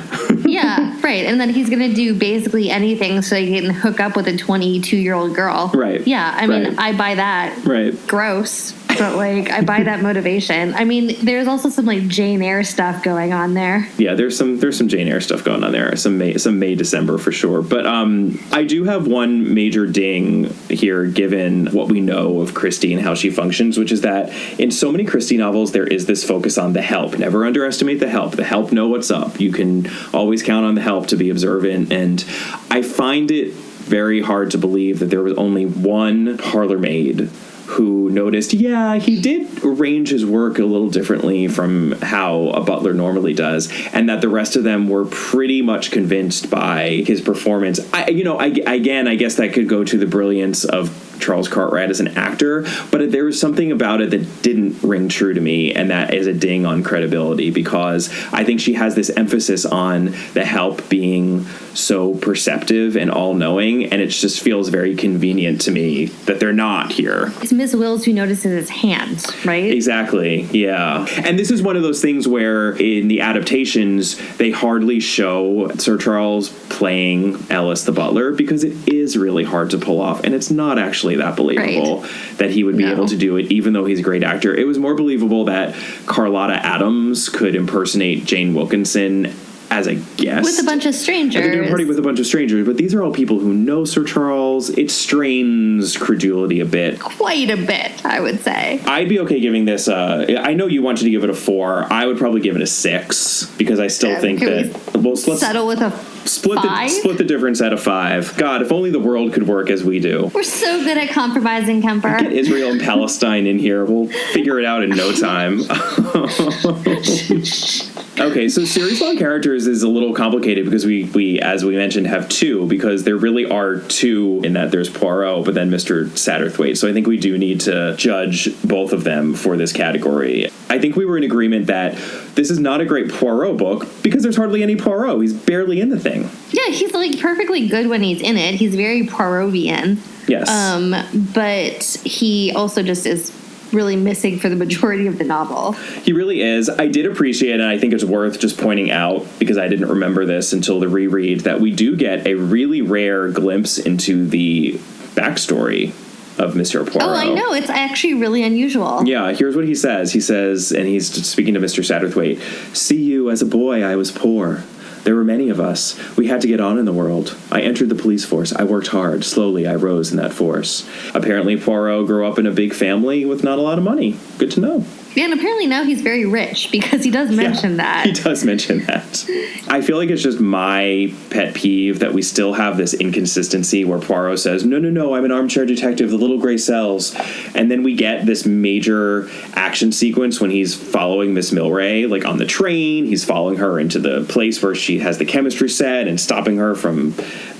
Yeah, right. And then he's going to do basically anything so he can hook up with a 22-year-old girl. Right. Yeah, I mean, right. I buy that. Right. Gross. But I buy that motivation. I mean, there's also some Jane Eyre stuff going on there. Yeah, there's some Jane Eyre stuff going on there. Some May December for sure. But I do have one major ding here, given what we know of Christie and how she functions, which is that in so many Christie novels there is this focus on the help. Never underestimate the help. The help know what's up. You can always count on the help to be observant, and I find it very hard to believe that there was only one parlor maid who noticed, he did arrange his work a little differently from how a butler normally does, and that the rest of them were pretty much convinced by his performance. I guess that could go to the brilliance of Charles Cartwright as an actor, but there was something about it that didn't ring true to me, and that is a ding on credibility, because I think she has this emphasis on the help being so perceptive and all-knowing, and it just feels very convenient to me that they're not here. It's Miss Wills who notices his hands, right? Exactly, yeah. And this is one of those things where in the adaptations, they hardly show Sir Charles playing Ellis the butler, because it is really hard to pull off, and it's not actually that believable that he would be able to do it, even though he's a great actor. It was more believable that Carlotta Adams could impersonate Jane Wilkinson as a guest. With a bunch of strangers. At the dinner party with a bunch of strangers. But these are all people who know Sir Charles. It strains credulity a bit. Quite a bit, I would say. I'd be okay giving this I know you wanted to give it a 4. I would probably give it a 6, because I still think that... let's settle with a split 5? Split the difference at a 5. God, if only the world could work as we do. We're so good at compromising, Kemper. Get Israel and Palestine in here. We'll figure it out in no time. Okay, so series long characters is a little complicated, because we as we mentioned have 2, because there really are 2 in that there's Poirot but then Mr. Satterthwaite. So I think we do need to judge both of them for this category. I think we were in agreement that this is not a great Poirot book because there's hardly any Poirot. He's barely in the thing. Yeah, he's perfectly good when he's in it. He's very Poirotian. Yes. But he also just is really missing for the majority of the novel. He really is. I did appreciate, and I think it's worth just pointing out, because I didn't remember this until the reread, that we do get a really rare glimpse into the backstory of Mr. Poirot. Oh, I know. It's actually really unusual. Yeah, here's what he says. He says, and he's speaking to Mr. Satterthwaite, "See you, as a boy, I was poor. There were many of us. We had to get on in the world. I entered the police force. I worked hard. Slowly, I rose in that force." Apparently, Poirot grew up in a big family with not a lot of money. Good to know. Yeah, and apparently now he's very rich because he does mention that. He does mention that. I feel like it's just my pet peeve that we still have this inconsistency where Poirot says, no, I'm an armchair detective, the little gray cells. And then we get this major action sequence when he's following Miss Milray, like on the train. He's following her into the place where she has the chemistry set and stopping her from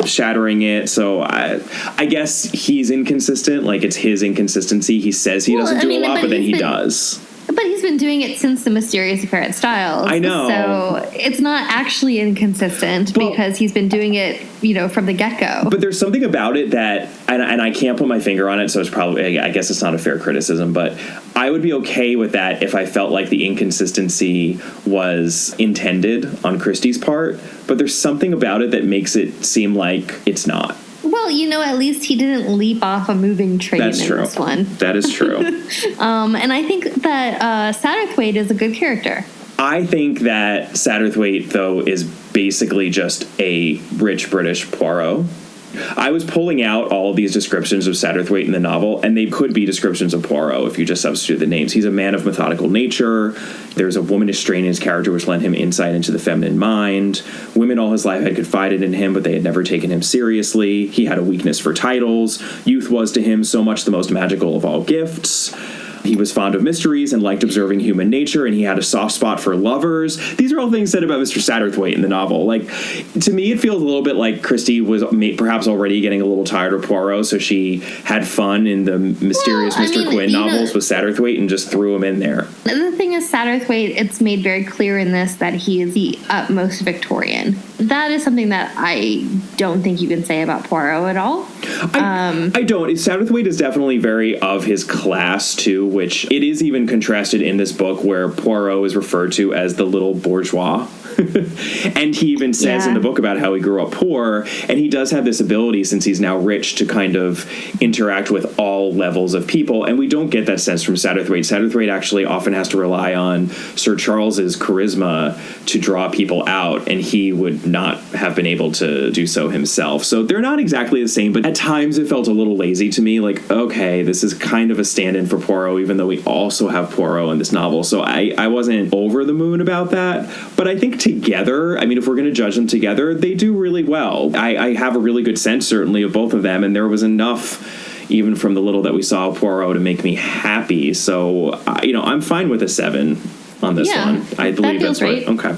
shattering it. So I guess he's inconsistent. Like, it's his inconsistency. He says he doesn't do a lot, but then he does. But he's been doing it since The Mysterious Affair at Styles. I know. So it's not actually inconsistent because he's been doing it, from the get-go. But there's something about it that, and I can't put my finger on it, so it's probably, I guess it's not a fair criticism, but I would be okay with that if I felt like the inconsistency was intended on Christie's part. But there's something about it that makes it seem like it's not. Well, at least he didn't leap off a moving train in this one. That is true. And I think that Satterthwaite is a good character. I think that Satterthwaite, though, is basically just a rich British Poirot. I was pulling out all of these descriptions of Satterthwaite in the novel, and they could be descriptions of Poirot if you just substitute the names. He's a man of methodical nature. There's a womanish strain in his character which lent him insight into the feminine mind. Women all his life had confided in him, but they had never taken him seriously. He had a weakness for titles. Youth was to him so much the most magical of all gifts. He was fond of mysteries and liked observing human nature, and he had a soft spot for lovers. These are all things said about Mr. Satterthwaite in the novel. Like, to me, it feels a little bit like Christie was perhaps already getting a little tired of Poirot, so she had fun in the Mysterious Mr. Quin novels with Satterthwaite and just threw him in there. The thing is, Satterthwaite, it's made very clear in this that he is the utmost Victorian. That is something that I don't think you can say about Poirot at all. I don't. Satterthwaite is definitely very of his class, too, which it is even contrasted in this book where Poirot is referred to as the little bourgeois. And he even says in the book about how he grew up poor, and he does have this ability, since he's now rich, to kind of interact with all levels of people, and we don't get that sense from Satterthwaite. Satterthwaite actually often has to rely on Sir Charles's charisma to draw people out, and he would not have been able to do so himself. So they're not exactly the same, but at times it felt a little lazy to me, like, okay, this is kind of a stand-in for Poirot, even though we also have Poirot in this novel. So I wasn't over the moon about that, but I think together, if we're going to judge them together, they do really well. I have a really good sense, certainly, of both of them, and there was enough, even from the little that we saw of Poirot, to make me happy. So, I'm fine with a 7 on this one. I believe that's right. Okay.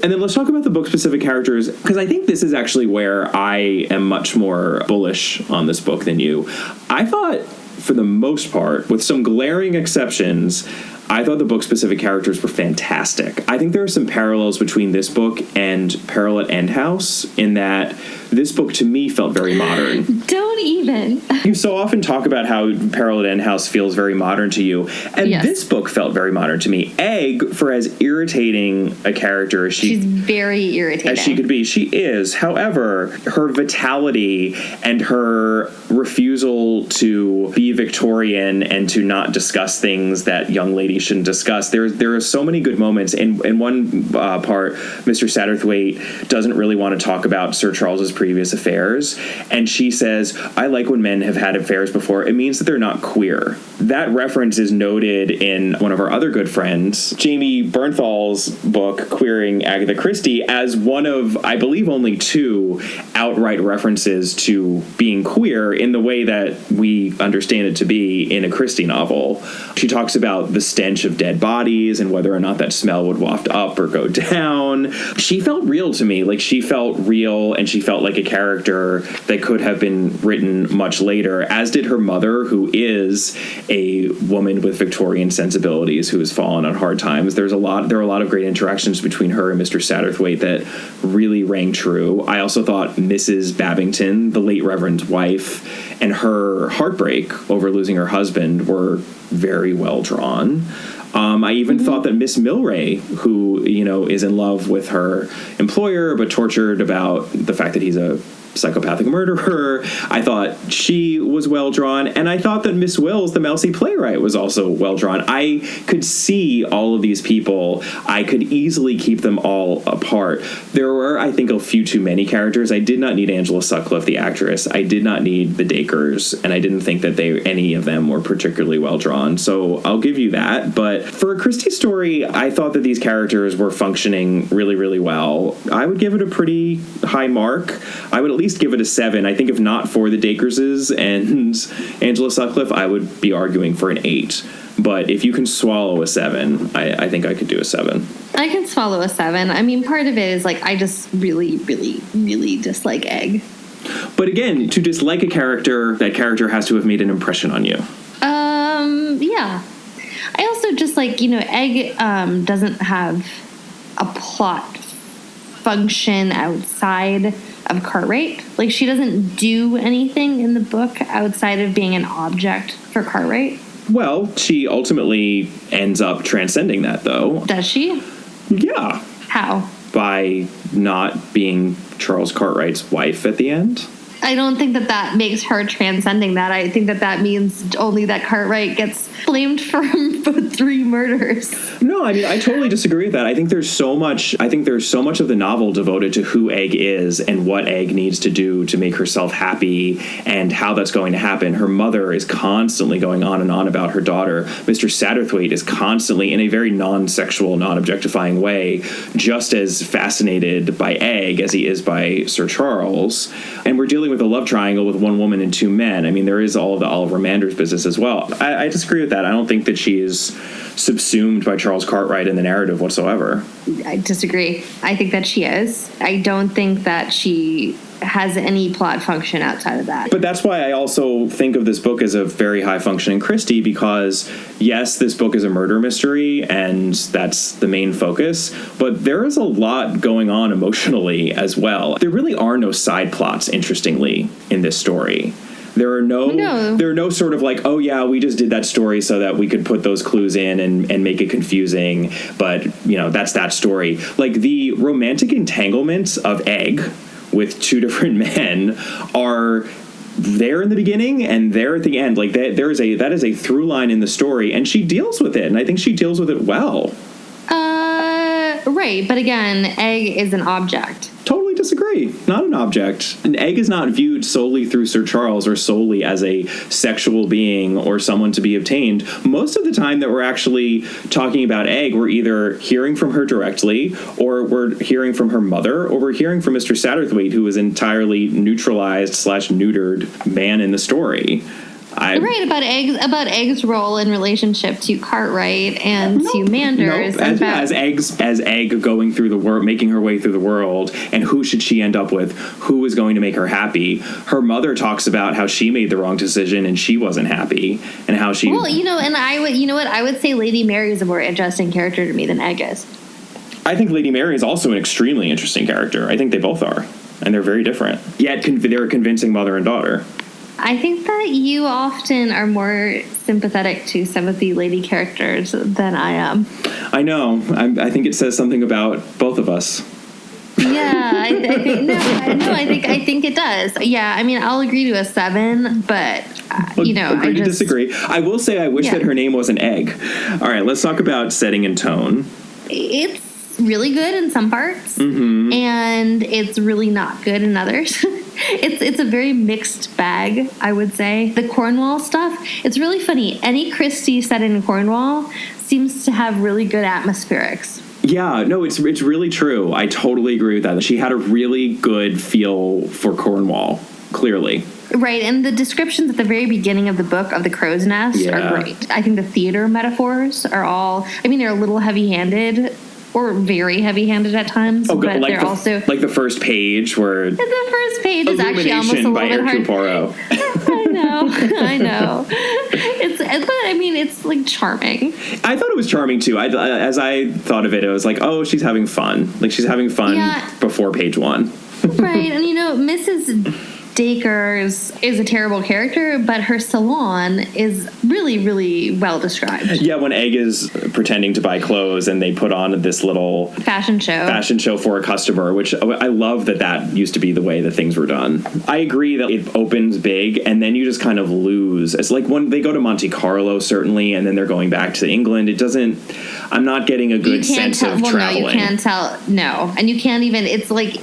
And then let's talk about the book-specific characters, because I think this is actually where I am much more bullish on this book than you. I thought, for the most part, with some glaring exceptions, I thought the book-specific characters were fantastic. I think there are some parallels between this book and Peril at End House, in that this book, to me, felt very modern. Don't even. You so often talk about how Peril at End House feels very modern to you, and this book felt very modern to me. Egg, for as irritating a character as she's very irritating as she could be, she is. However, her vitality and her refusal to be Victorian and to not discuss things that young ladies shouldn't discuss. There are so many good moments. In one part, Mr. Satterthwaite doesn't really want to talk about Sir Charles's previous affairs, and she says, I like when men have had affairs before. It means that they're not queer. That reference is noted in one of our other good friends, Jamie Bernthal's book, Queering Agatha Christie, as one of, I believe, only 2 outright references to being queer in the way that we understand it to be in a Christie novel. She talks about the stench of dead bodies and whether or not that smell would waft up or go down. She felt real to me. Like, she felt real, and she felt like a character that could have been written much later, as did her mother, who is a woman with Victorian sensibilities who has fallen on hard times. There are a lot of great interactions between her and Mr. Satterthwaite that really rang true. I also thought Mrs. Babington, the late Reverend's wife, and her heartbreak over losing her husband were very well drawn. I even thought that Miss Milray, who, is in love with her employer, but tortured about the fact that he's a psychopathic murderer. I thought she was well drawn, and I thought that Miss Wills, the mousy playwright, was also well drawn. I could see all of these people. I could easily keep them all apart. There were, I think, a few too many characters. I did not need Angela Sutcliffe, the actress. I did not need the Dacres, and I didn't think that any of them were particularly well drawn. So I'll give you that. But for a Christie story, I thought that these characters were functioning really, really well. I would give it a pretty high mark. I would at least give it a 7. I think if not for the Dacreses and Angela Sutcliffe, I would be arguing for an 8. But if you can swallow a 7, I think I could do a 7. I can swallow a 7. I mean, part of it is like I just really, really, really dislike Egg. But again, to dislike a character, that character has to have made an impression on you. Yeah. I also just like, Egg doesn't have a plot function outside of Cartwright. Like, she doesn't do anything in the book outside of being an object for Cartwright. Well, she ultimately ends up transcending that, though. Does she? Yeah. How? By not being Charles Cartwright's wife at the end. I don't think that makes her transcending that. I think that means only that Cartwright gets blamed for 3 murders. No, I mean, I totally disagree with that. I think there's so much of the novel devoted to who Egg is and what Egg needs to do to make herself happy and how that's going to happen. Her mother is constantly going on and on about her daughter. Mr. Satterthwaite is constantly, in a very non-sexual, non-objectifying way, just as fascinated by Egg as he is by Sir Charles. And we're dealing with a love triangle with one woman and 2 men. I mean, there is all of the Oliver Mander's business as well. I disagree with that. I don't think that she is subsumed by Charles Cartwright in the narrative whatsoever. I disagree. I think that she is. I don't think that she has any plot function outside of that. But that's why I also think of this book as a very high-functioning Christie, because, yes, this book is a murder mystery, and that's the main focus, but there is a lot going on emotionally as well. There really are no side plots, interestingly, in this story. There are no sort of like, oh yeah, we just did that story so that we could put those clues in and make it confusing, but, that's that story. Like, the romantic entanglements of Egg with 2 different men are there in the beginning and there at the end. Like, that is a through line in the story, and she deals with it, and I think she deals with it well. Right, but again, Egg is an object. Totally disagree. Not an object. An Egg is not viewed solely through Sir Charles or solely as a sexual being or someone to be obtained. Most of the time that we're actually talking about Egg, we're either hearing from her directly, or we're hearing from her mother, or we're hearing from Mr. Satterthwaite, who is entirely neutralized/neutered man in the story. Right, about Egg's role in relationship to Cartwright and to Manders. As Egg going through the world, making her way through the world, and who should she end up with? Who is going to make her happy? Her mother talks about how she made the wrong decision and she wasn't happy, and how she. Well, and I would say Lady Mary is a more interesting character to me than Egg is. I think Lady Mary is also an extremely interesting character. I think they both are, and they're very different. Yet they're a convincing mother and daughter. I think that you often are more sympathetic to some of the lady characters than I am. I know. I think it says something about both of us. Yeah, I think it does. Yeah, I mean, I'll agree to a 7, but agree to disagree. I will say I wish that her name wasn't Egg. All right, let's talk about setting and tone. It's really good in some parts, and it's really not good in others. It's a very mixed bag, I would say. The Cornwall stuff, it's really funny. Any Christie set in Cornwall seems to have really good atmospherics. Yeah, no, it's really true. I totally agree with that. She had a really good feel for Cornwall, clearly. Right, and the descriptions at the very beginning of the book of the crow's nest are great. I think the theater metaphors are all, they're a little heavy-handed, or very heavy-handed at times, but they're also... Like the first page where... The first page is actually almost a little bit hard. Hercule Poirot. I know. It's like charming. I thought it was charming too. As I thought of it, it was like, oh, she's having fun. Like, she's having fun before page 1. Right, and Mrs. Dacres is a terrible character, but her salon is really, really well described. Yeah, when Egg is pretending to buy clothes and they put on this little fashion show for a customer, which I love that used to be the way that things were done. I agree that it opens big and then you just kind of lose. It's like when they go to Monte Carlo, certainly, and then they're going back to England. It doesn't, I'm not getting a good sense of traveling. No, you can't tell. No. And you can't even, it's like,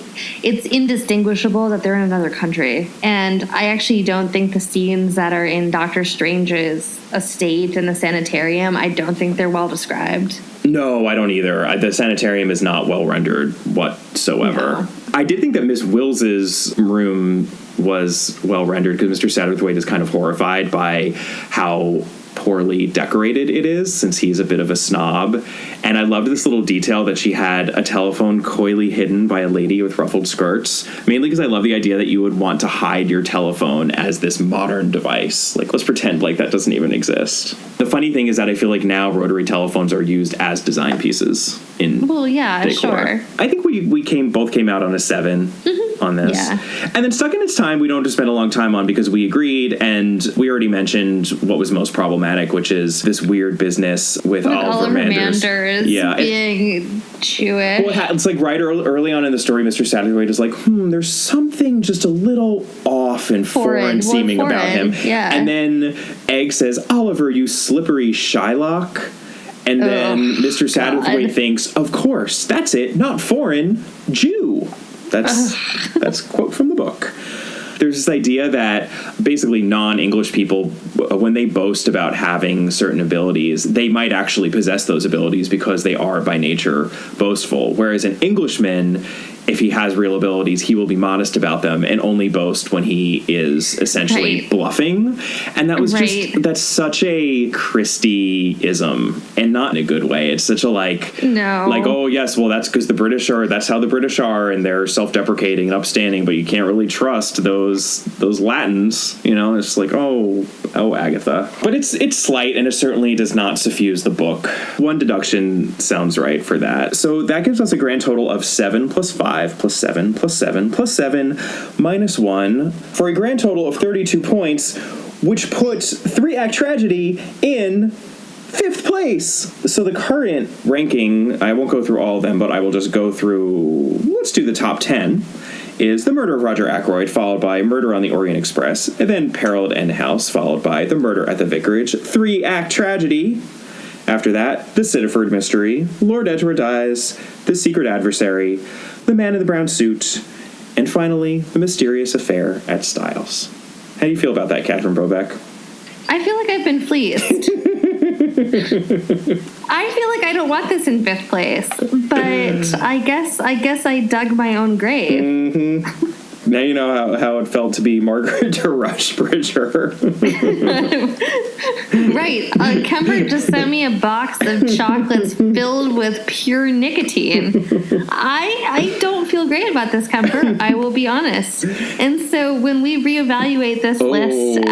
it's indistinguishable that they're in another country. And I actually don't think the scenes that are in Doctor Strange's estate and the sanitarium, I don't think they're well described. No, I don't either. The sanitarium is not well rendered whatsoever. No. I did think that Miss Wills's room was well rendered because Mr. Satterthwaite is kind of horrified by how poorly decorated it is, since he's a bit of a snob. And I loved this little detail that she had a telephone coyly hidden by a lady with ruffled skirts, mainly because I love the idea that you would want to hide your telephone as this modern device. Like, let's pretend like that doesn't even exist. The funny thing is that I feel like now rotary telephones are used as design pieces in decor. Sure. I think we both came out on a 7 on this. Yeah. And then Stuck in Its Time, we don't have to spend a long time on because we agreed, and we already mentioned what was most problematic, which is this weird business with Oliver Manders being Jewish. Well, it's like right early on in the story, Mr. Satterthwaite is like, there's something just a little off and foreign seeming about him. Yeah. And then Egg says, Oliver, you slippery Shylock. And then Mr. Satterthwaite thinks, of course, that's it, not foreign, Jew. That's a quote from the book. There's this idea that basically non-English people, when they boast about having certain abilities, they might actually possess those abilities because they are by nature boastful. Whereas an Englishman, if he has real abilities, he will be modest about them and only boast when he is essentially bluffing. And that was that's such a Christie-ism, and not in a good way. It's such a oh yes, well that's because that's how the British are, and they're self-deprecating and upstanding, but you can't really trust those Latins, it's like, oh Agatha. But it's slight, and it certainly does not suffuse the book. One deduction sounds right for that. So that gives us a grand total of 7 plus 5 plus 7 plus 7 plus 7 minus 1 for a grand total of 32 points, which puts 3-Act Tragedy in 5th place. So the current ranking, I won't go through all of them, but I will just go through, let's do the top 10, is The Murder of Roger Ackroyd, followed by Murder on the Orient Express, and then Peril at End House, followed by The Murder at the Vicarage, 3-Act Tragedy. After that, The Sitterford Mystery, Lord Edward Dies, The Secret Adversary, The Man in the Brown Suit, and finally, The Mysterious Affair at Styles. How do you feel about that, Catherine Brobeck? I feel like I've been fleeced. I feel like I don't want this in 5th place, but I guess I dug my own grave. Mm-hmm. Now you know how it felt to be Margaret Rushbridger. Right. Kemper just sent me a box of chocolates filled with pure nicotine. I don't feel great about this, Kemper. I will be honest. And so when we reevaluate this list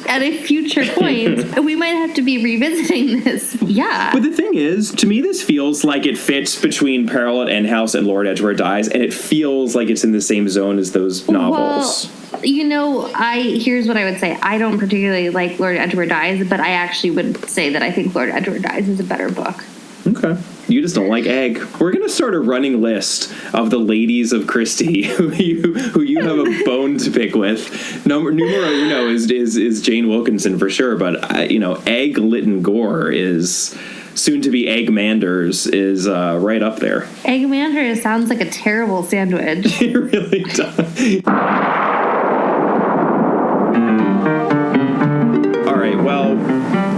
at a future point, we might have to be revisiting this. Yeah. But the thing is, to me, this feels like it fits between Peril at End House and Lord Edward Dies, and it feels like it's in the same zone as those novels. Well, here's what I would say. I don't particularly like Lord Edward Dies, but I actually would say that I think Lord Edward Dies is a better book. Okay. You just don't like Egg. We're going to start a running list of the ladies of Christie who you have a bone to pick with. Numero uno is Jane Wilkinson for sure, but Egg Lytton Gore is soon to be Egg Manders is right up there. Egg Manders sounds like a terrible sandwich. It really does. All right, well,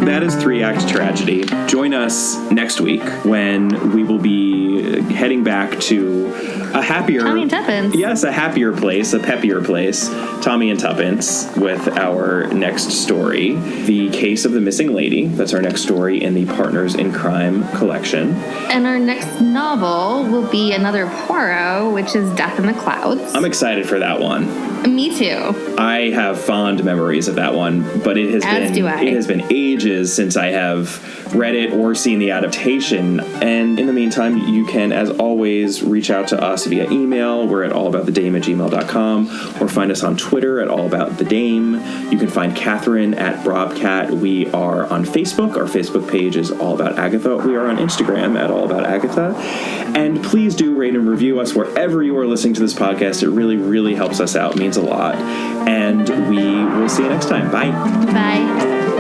that is 3-Act Tragedy. Join us next week when we will be heading back to a happier... Tommy and Tuppence. Yes, a happier place, a peppier place. Tommy and Tuppence with our next story. The Case of the Missing Lady. That's our next story in the Partners in Crime collection. And our next novel will be another Poirot, which is Death in the Clouds. I'm excited for that one. Me too. I have fond memories of that one, but it has been ages since I have read it or seen the adaptation. And in the meantime, you can, as always, reach out to us via email. We're at allaboutthedame@gmail.com, or find us on Twitter at allaboutthedame. You can find Catherine at Brobcat. We are on Facebook. Our Facebook page is All About Agatha. We are on Instagram at All About Agatha. And please do rate and review us wherever you are listening to this podcast. It really, really helps us out. It means a lot. And we will see you next time. Bye. Bye.